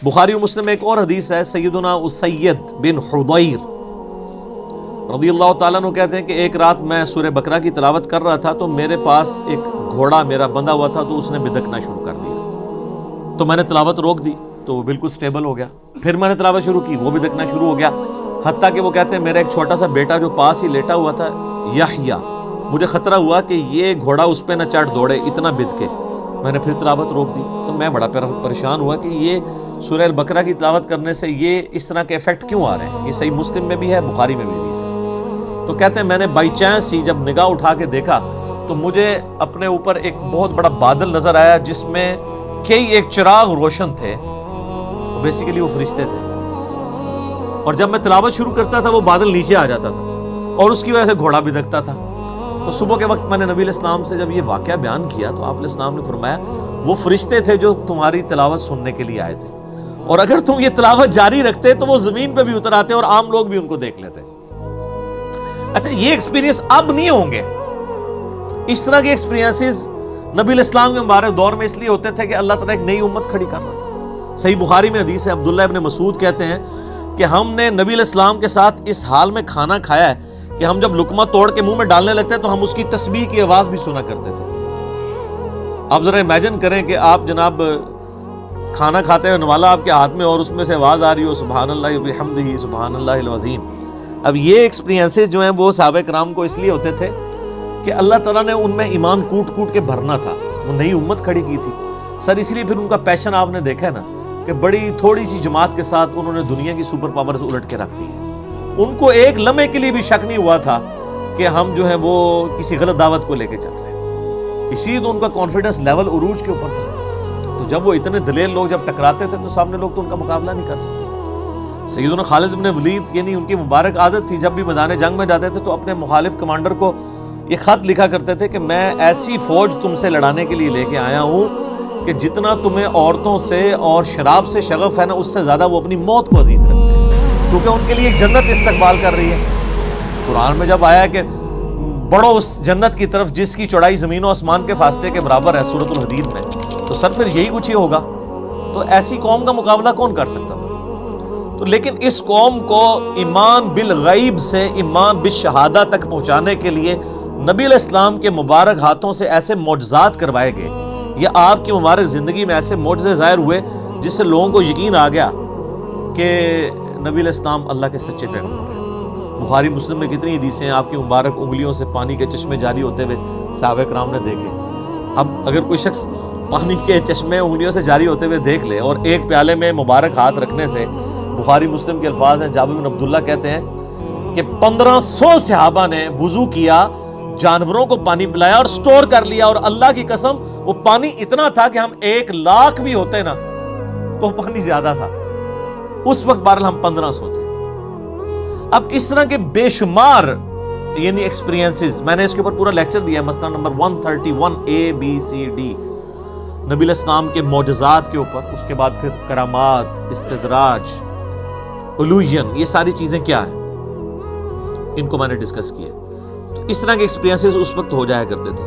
بخاری و مسلم میں ایک اور حدیث ہے، سیدنا اسید بن حضیر رضی اللہ تعالیٰ عنہ کہتے ہیں کہ ایک رات میں سورہ بقرہ کی تلاوت کر رہا تھا تو میرے پاس ایک گھوڑا میرا بندھا ہوا تھا، تو اس نے بدکنا شروع کر دیا، تو میں نے تلاوت روک دی تو وہ بالکل سٹیبل ہو گیا، پھر میں نے تلاوت شروع کی، وہ بدکنا شروع ہو گیا، حتیٰ کہ وہ کہتے ہیں میرا ایک چھوٹا سا بیٹا جو پاس ہی لیٹا ہوا تھا یحییٰ، مجھے خطرہ ہوا کہ یہ گھوڑا اس پہ نہ چڑھ دوڑے، اتنا بد کے، میں نے پھر تلاوت روک دی، تو میں بڑا پریشان ہوا کہ یہ سورہ البقرہ کی تلاوت کرنے سے یہ اس طرح کے ایفیکٹ کیوں آ رہے ہیں؟ یہ صحیح مسلم میں بھی ہے، بخاری میں بھی حدیث ہے۔ تو کہتے ہیں میں نے بائی چانس ہی جب نگاہ اٹھا کے دیکھا تو مجھے اپنے اوپر ایک بہت بڑا بادل نظر آیا جس میں کئی ایک چراغ روشن تھے، بیسیکلی وہ فرشتے تھے، اور جب میں تلاوت شروع کرتا تھا وہ بادل نیچے آ جاتا تھا اور اس کی وجہ سے گھوڑا بدکتا تھا۔ تو صبح کے وقت میں نے نبی علیہ السلام سے جب یہ واقعہ بیان کیا تو آپ علیہ السلام نے فرمایا وہ فرشتے تھے جو تمہاری تلاوت سننے کے لیے آئے تھے، اور اگر تم یہ تلاوت جاری رکھتے تو وہ زمین پہ بھی اتر آتے اور عام لوگ بھی ان کو دیکھ لیتے۔ اچھا، یہ ایکسپیرینس اب نہیں ہوں گے، اس طرح کے ایکسپیرینسز نبی علیہ السلام کے مبارک دور میں اس لیے ہوتے تھے کہ اللہ تعالیٰ ایک نئی امت کھڑی کر رہا تھا۔ صحیح بخاری میں حدیث ہے، عبداللہ ابن مسعود کہتے ہیں کہ ہم نے نبی علیہ السلام کے ساتھ اس حال میں کھانا کھایا ہے کہ ہم جب لقمہ توڑ کے منہ میں ڈالنے لگتے تو ہم اس کی تسبیح کی آواز بھی سنا کرتے تھے۔ آپ ذرا امیجن کریں کہ آپ جناب کھانا کھاتے ہیں، نوالا آپ کے ہاتھ میں، اور اس میں سے آواز آ رہی ہو سبحان اللہ وبحمدہ سبحان اللہ العظیم۔ اب یہ ایکسپیرینسز جو ہیں وہ صحابہ کرام کو اس لیے ہوتے تھے کہ اللہ تعالیٰ نے ان میں ایمان کوٹ کوٹ کے بھرنا تھا، وہ نئی امت کھڑی کی تھی سر، اس لیے پھر ان کا پیشن آپ نے دیکھا ہے نا کہ بڑی تھوڑی سی جماعت کے ساتھ انہوں نے دنیا کی سپر پاورز الٹ کے رکھ دی ہیں۔ ان کو ایک لمحے کے لیے بھی شک نہیں ہوا تھا کہ ہم جو ہے وہ کسی غلط دعوت کو لے کے چل رہے ہیں، اسی لیے تو ان کا کانفیڈنس لیول عروج کے اوپر تھا۔ تو جب وہ اتنے دلیر لوگ جب ٹکراتے تھے تو سامنے لوگ تو ان کا مقابلہ نہیں کر سکتے تھے۔ سیدنا خالد بن ولید یعنی ان کی مبارک عادت تھی جب بھی میدان جنگ میں جاتے تھے تو اپنے مخالف کمانڈر کو یہ خط لکھا کرتے تھے کہ میں ایسی فوج تم سے لڑانے کے لیے لے کے آیا ہوں کہ جتنا تمہیں عورتوں سے اور شراب سے شغف ہے نا، اس سے زیادہ وہ اپنی موت کو عزیز رکھتے ہیں، کیونکہ ان کے لیے ایک جنت استقبال کر رہی ہے۔ قرآن میں جب آیا کہ بڑھو اس جنت کی طرف جس کی چوڑائی زمین و آسمان کے فاصلے کے برابر ہے، سورۃ الحدید میں، تو سر پھر یہی کچھ ہی ہوگا۔ تو ایسی قوم کا مقابلہ کون کر سکتا تھا؟ تو لیکن اس قوم کو ایمان بالغیب سے ایمان بالشہادہ تک پہنچانے کے لیے نبی علیہ السلام کے مبارک ہاتھوں سے ایسے معجزات کروائے گئے، یا آپ کی مبارک زندگی میں ایسے معجزے ظاہر ہوئے جس سے لوگوں کو یقین آ گیا کہ نبی علیہ السلام اللہ کے سچے پیغمبر ہیں۔ بخاری مسلم میں کتنی حدیثیں ہیں آپ کی مبارک انگلیوں سے پانی کے چشمے جاری ہوتے ہوئے صحابہ کرام نے دیکھے۔ اب اگر کوئی شخص پانی کے چشمے انگلیوں سے جاری ہوتے ہوئے دیکھ لے اور ایک پیالے میں مبارک ہاتھ رکھنے سے، بخاری مسلم کے الفاظ ہیں، جابر بن عبداللہ کہتے ہیں کہ 1500 صحابہ نے وضو کیا، جانوروں کو پانی پلایا اور سٹور کر لیا، اور اللہ کی قسم وہ پانی اتنا تھا کہ ہم 1,00,000 بھی ہوتے نا تو پانی زیادہ تھا، اس وقت بہرحال ہم 1500 تھے۔ اب اس طرح کے بے شمار یعنی ایکسپیرینسز، میں نے اس کے اوپر پورا لیکچر دیا ہے، مسئلہ نمبر 131 ABCD، نبی علیہ السلام کے معجزات کے اوپر، اس کے بعد پھر کرامات، استدراج، علوین، یہ ساری چیزیں کیا ہیں ان کو میں نے ڈسکس کیا۔ تو اس طرح کے ایکسپیرینسز اس وقت ہو جایا کرتے تھے۔